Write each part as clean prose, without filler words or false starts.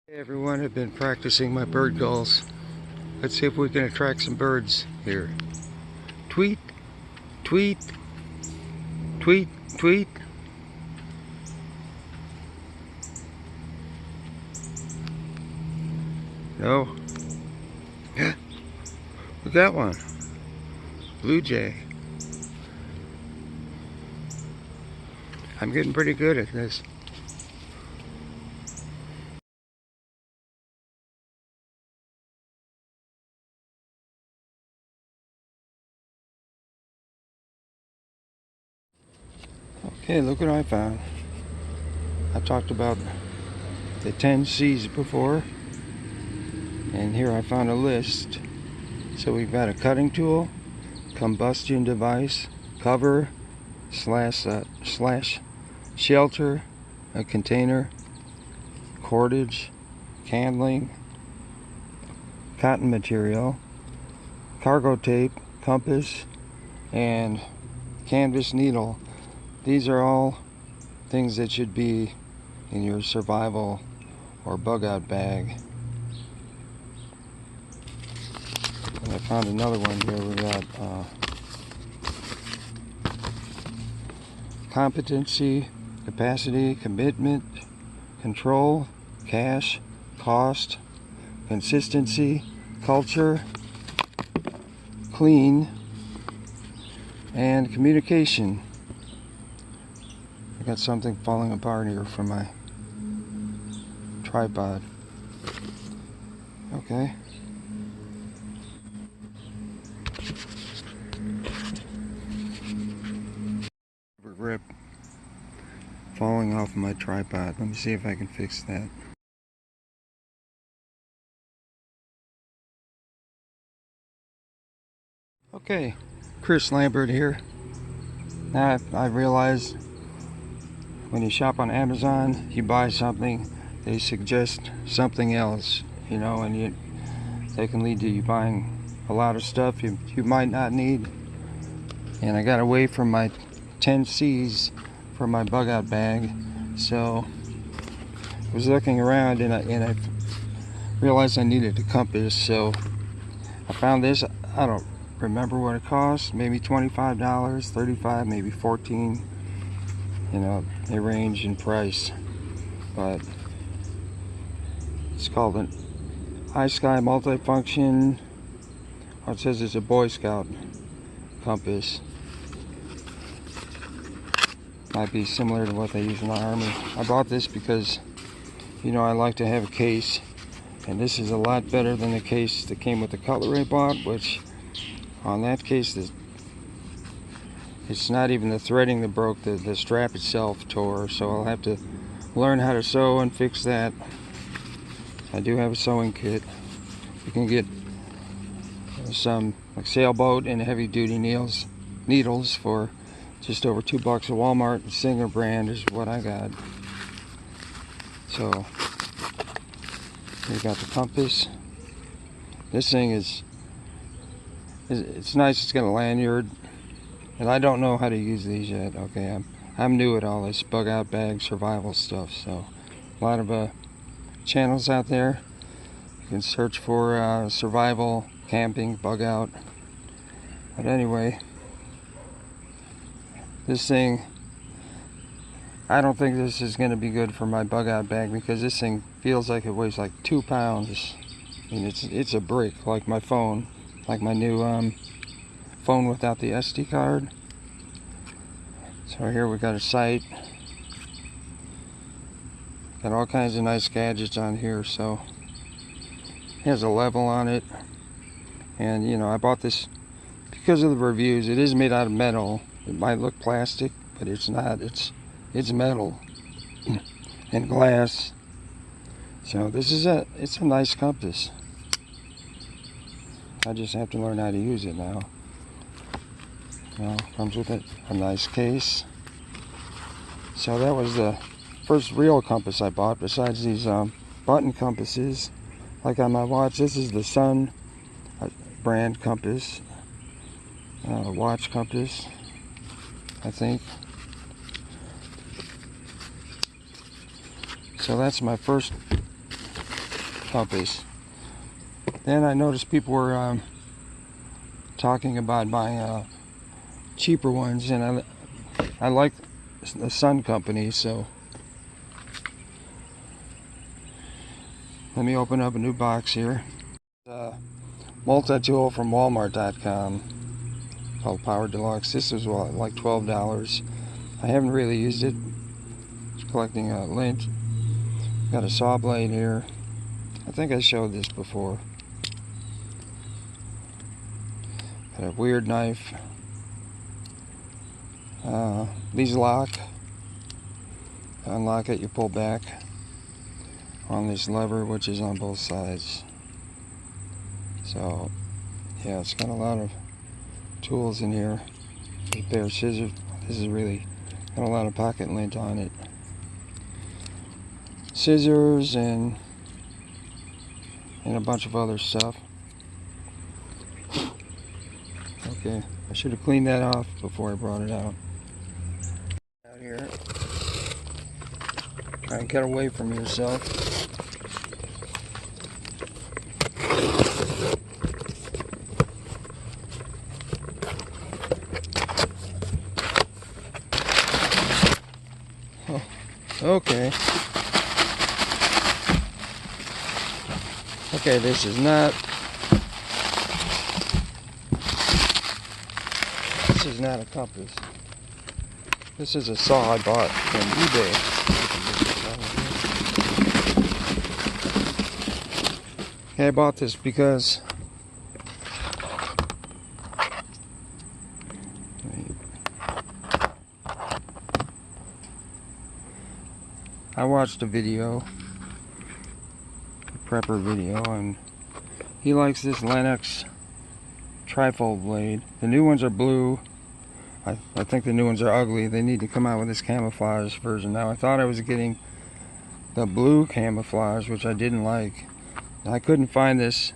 Hey everyone, I've been practicing my bird calls. Let's see if we can attract some birds here. Tweet, tweet, tweet, tweet. No. We got one. Blue jay. I'm getting pretty good at this. Okay, look what I found. I talked about the 10 C's before, and here I found a list. So we've got a cutting tool, combustion device, cover, slash shelter, a container, cordage, candling, cotton material, cargo tape, compass, and canvas needle. These are all things that should be in your survival or bug out bag. And I found another one here. We got competency, capacity, commitment, control, cash, cost, consistency, culture, clean, and communication. I got something falling apart here from my tripod. Okay. Grip falling off my tripod. Let me see if I can fix that. Okay, Chris Lambert here. Now I realized when you shop on Amazon, you buy something, they suggest something else, you know, and they can lead to you buying a lot of stuff you might not need. And I got away from my 10 C's for my bug out bag, so I was looking around and I realized I needed a compass. So I found this. I don't remember what it cost, maybe $25, $35, maybe $14. You know, they range in price, but it's called an iSky multifunction. Oh, it says it's a Boy Scout compass. Might be similar to what they use in the Army. I bought this because, you know, I like to have a case, and this is a lot better than the case that came with the cutlery I bought, which on that case it's not even the threading that broke, the strap itself tore, so I'll have to learn how to sew and fix that. I do have a sewing kit. You can get some like sailboat and heavy duty needles for just over $2 at Walmart. The Singer brand is what I got. So we got the compass. This thing it's nice. It's got a lanyard, and I don't know how to use these yet. Okay, I'm new at all this bug out bag survival stuff. So a lot of channels out there. You can search for survival, camping, bug out. But anyway, this thing, I don't think this is going to be good for my bug out bag, because this thing feels like it weighs like 2 pounds. I mean, it's a brick, like my phone, like my new phone without the SD card. So here we got a sight. Got all kinds of nice gadgets on here. So it has a level on it, and you know, I bought this because of the reviews. It is made out of metal. It might look plastic, but it's not. It's metal and glass. So this is it's a nice compass. I just have to learn how to use it now. Well, comes with a nice case. So that was the first real compass I bought, besides these button compasses like on my watch. This is the Sun brand compass, watch compass, I think. So that's my first compass. Then I noticed people were talking about buying cheaper ones, and I like the Sun company, so let me open up a new box here. Multi-tool from Walmart.com called Power Deluxe. This is like $12. I haven't really used it. Just collecting a lint. Got a saw blade here. I think I showed this before. Got a weird knife. These lock. Unlock it, you pull back on this lever, which is on both sides. So yeah, it's got a lot of tools in here. A pair of scissors. This is really got a lot of pocket lint on it. Scissors and a bunch of other stuff. Okay, I should have cleaned that off before I brought it out. Out here, try and get away from yourself. Oh, okay. Okay, this is not a compass. This is a saw I bought from eBay. Okay, I bought this because I watched a video, a prepper video, and he likes this Lennox trifold blade. The new ones are blue. I think the new ones are ugly. They need to come out with this camouflage version. Now, I thought I was getting the blue camouflage, which I didn't like. I couldn't find this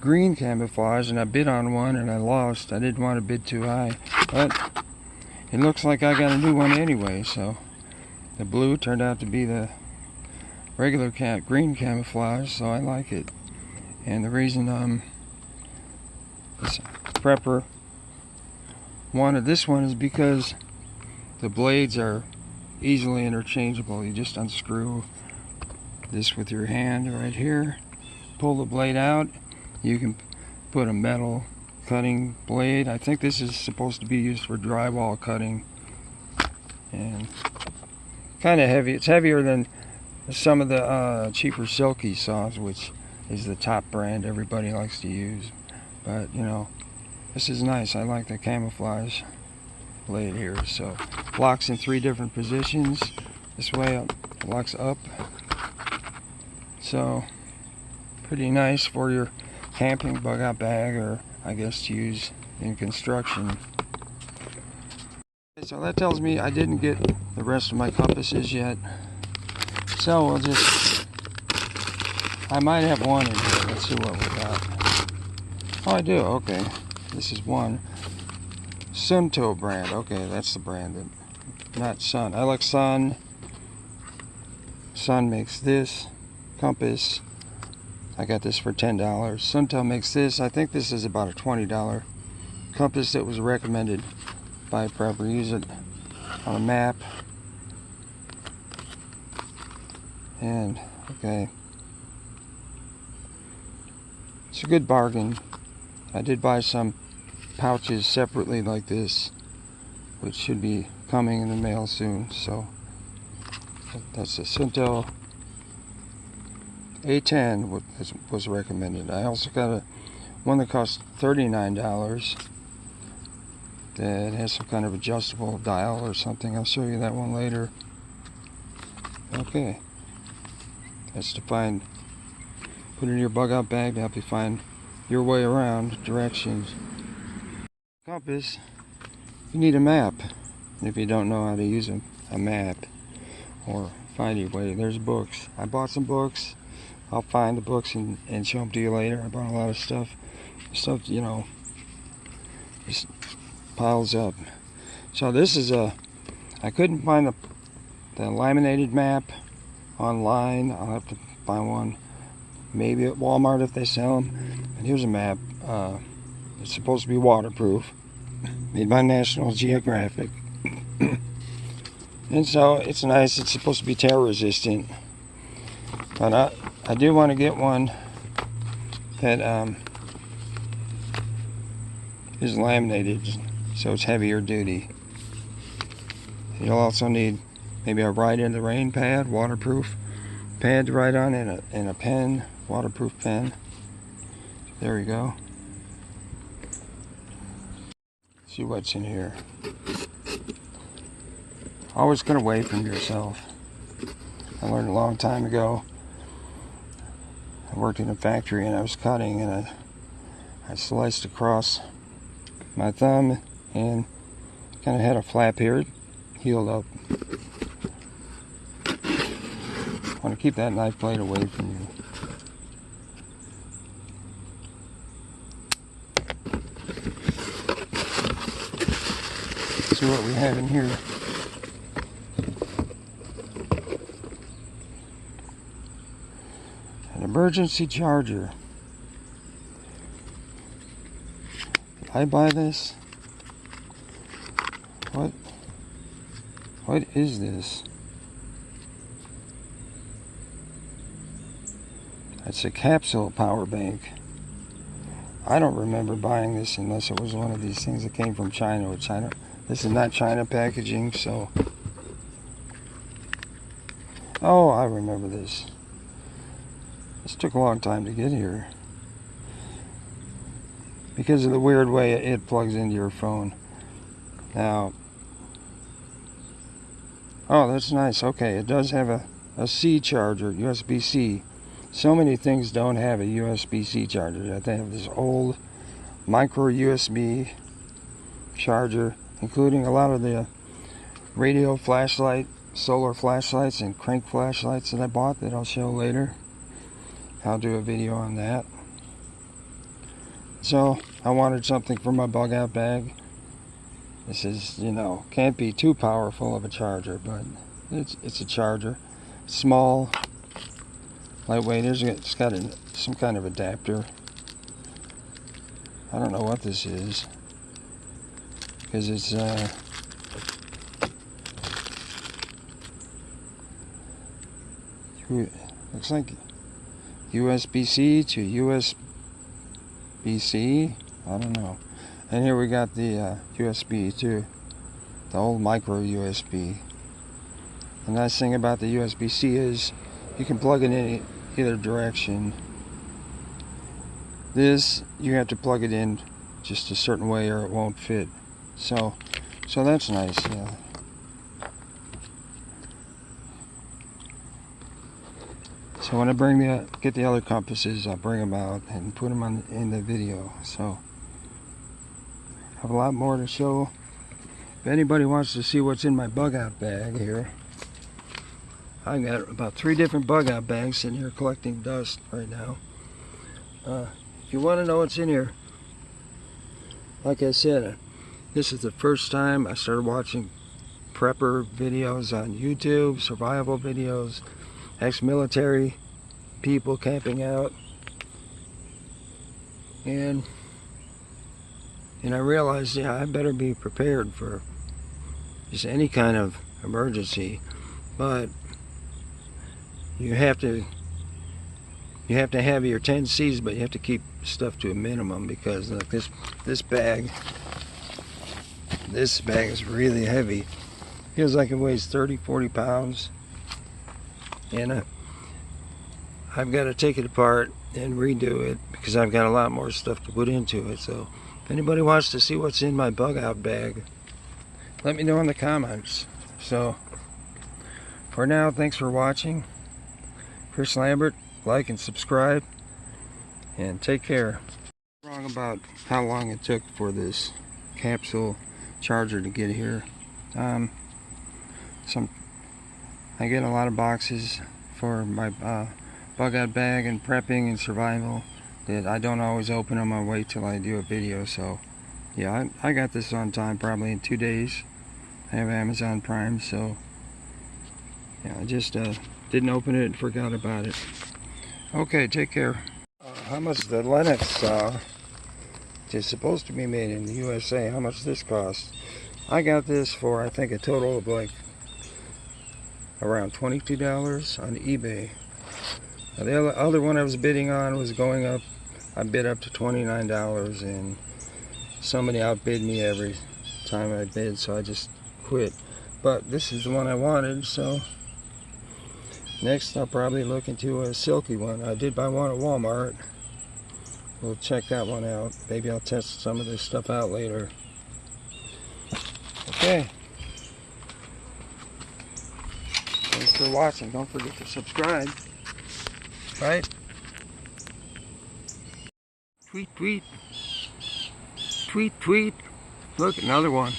green camouflage, and I bid on one and I lost. I didn't want to bid too high, but it looks like I got a new one anyway. So the blue turned out to be the regular green camouflage, so I like it. And the reason this prepper wanted this one is because the blades are easily interchangeable. You just unscrew this with your hand right here, pull the blade out. You can put a metal cutting blade. I think this is supposed to be used for drywall cutting, and kind of heavy. It's heavier than some of the cheaper Silky saws, which is the top brand everybody likes to use. But you know, this is nice. I like the camouflage blade here. So locks in 3 different positions. This way it locks up. So pretty nice for your camping bug out bag, or I guess to use in construction. Okay, so that tells me I didn't get the rest of my compasses yet. So we'll just, I might have one in here. Let's see what we got. Oh, I do. Okay. This is one Sunto brand. Okay, that's the brand. Not Sun. I like Sun. Sun makes this compass. I got this for $10. Sunto makes this. I think this is about a $20 compass that was recommended by a prepper. Use it on a map. And okay, it's a good bargain. I did buy some pouches separately like this, which should be coming in the mail soon. So that's the Sunto A10 was recommended. I also got one that cost $39 that has some kind of adjustable dial or something. I'll show you that one later. Okay, that's to find, put in your bug out bag to help you find your way around, directions. Compass, you need a map. If you don't know how to use a map or find your way, there's books. I bought some books. I'll find the books and show them to you later. I bought a lot of stuff, you know, just piles up. So this is I couldn't find the laminated map online. I'll have to find one maybe at Walmart if they sell them. And here's a map. It's supposed to be waterproof, made by National Geographic. And so it's nice. It's supposed to be tear resistant. But I do want to get one that is laminated, so it's heavier duty. You'll also need maybe a Ride in the Rain pad, waterproof pad to write on, and a pen, waterproof pen. There we go. See what's in here. Always get away from yourself. I learned a long time ago. I worked in a factory and I was cutting, and I sliced across my thumb and kind of had a flap here. It healed up. I want to keep that knife blade away from you. Let's see what we have in here. An emergency charger. Did I buy this? What is this? It's a capsule power bank. I don't remember buying this unless it was one of these things that came from China. This is not China packaging, so. Oh, I remember this. This took a long time to get here because of the weird way it plugs into your phone. Now, oh, that's nice. Okay, it does have a C charger, USB-C. So many things don't have a USB-C charger. They have this old micro USB charger, including a lot of the radio flashlight, solar flashlights, and crank flashlights that I bought that I'll show later. I'll do a video on that. So I wanted something for my bug out bag. This is, can't be too powerful of a charger, but it's a charger. Small, lightweight. It's got some kind of adapter. I don't know what this is, because it's looks like USB-C to USB-C. I don't know. And here we got the USB too, the old micro USB. The nice thing about the USB-C is you can plug it in either direction. This, you have to plug it in just a certain way or it won't fit. So that's nice. Yeah. So when I get the other compasses, I'll bring them out and put them in the video. So I have a lot more to show. If anybody wants to see what's in my bug out bag here, I got about 3 different bug out bags sitting here collecting dust right now. If you want to know what's in here, like I said, this is the first time I started watching prepper videos on YouTube, survival videos, ex-military people camping out, and I realized, I better be prepared for just any kind of emergency. But you have to have your 10 C's, but you have to keep stuff to a minimum, because like this bag is really heavy. Feels like it weighs 30-40 pounds, and I've got to take it apart and redo it because I've got a lot more stuff to put into it. So if anybody wants to see what's in my bug out bag, let me know in the comments. So for now, thanks for watching. Chris Lambert, like and subscribe, and take care. Wrong about how long it took for this capsule charger to get here. I get a lot of boxes for my bug out bag and prepping and survival that I don't always open them. I wait till I do a video. So yeah, I got this on time, probably in 2 days. I have Amazon Prime, so yeah, I just didn't open it and forgot about it. Okay, take care. How much the Lennox saw is supposed to be made in the USA? How much this costs? I got this for, I think, a total of like around $22 on eBay. Now, the other one I was bidding on was going up. I bid up to $29, and somebody outbid me every time I bid, so I just quit. But this is the one I wanted, so next I'll probably look into a silky one. I did buy one at Walmart. We'll check that one out. Maybe I'll test some of this stuff out later. Okay. Thanks for watching. Don't forget to subscribe. Right? Tweet, tweet. Tweet, tweet. Look, another one.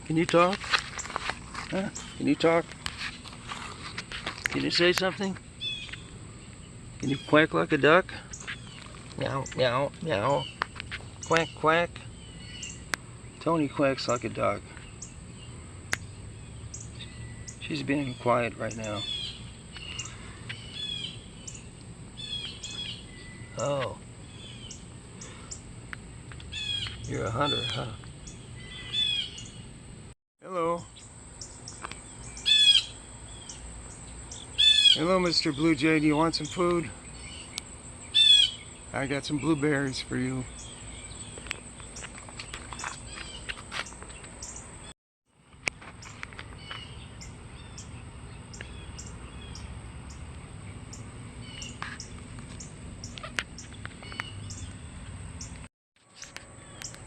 Can you talk? Huh? Can you talk? Can you say something? Can you quack like a duck? Meow, meow, meow. Quack, quack. Tony quacks like a duck. She's being quiet right now. Oh. You're a hunter, huh? Hello. Hello, Mr. Blue Jay. Do you want some food? I got some blueberries for you.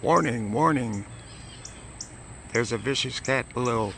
Warning, warning. There's a vicious cat below.